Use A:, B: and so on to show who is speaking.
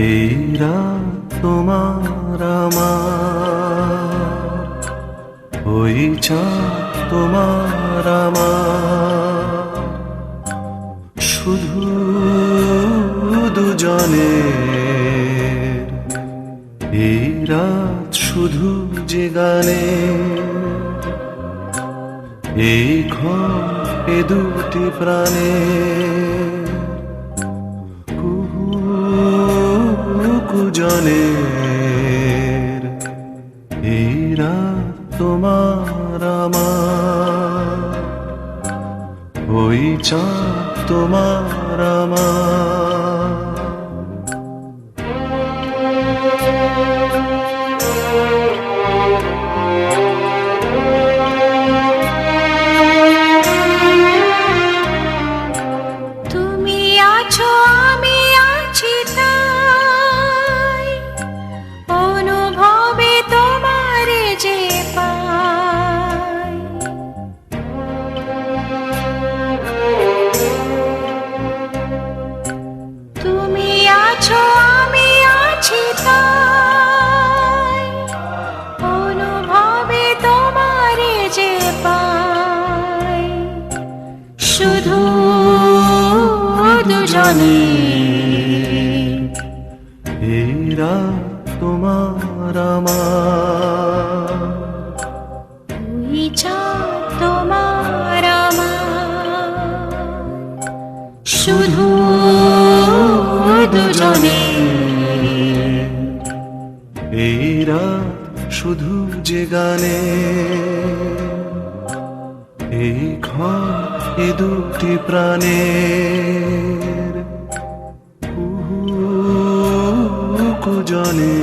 A: এই রাত তোমার আমার, ওই চাঁদ তোমার আমার, শুধু দুজনের। এই রাত শুধু যে গানে, এই ঘর এ দুটি প্রাণে, জনের। এই রাত তোমার আমার, ওই চাঁদ তোমার আমার।
B: তুমি আছো আমি আছি তাই, অনুভবে তোমারে যে পাই। তুমি আছো আমি আছি তাই, অনুভবে তোমারে যে পাই। শুধু দুজনে।
A: এই রাত তোমার আমার,
B: ওই চাঁদ তোমার আমার, শুধু দুজনে।
A: এই রাত শুধু যে গানে, এই ঘর এ দুটি প্রাণের, কুজনে।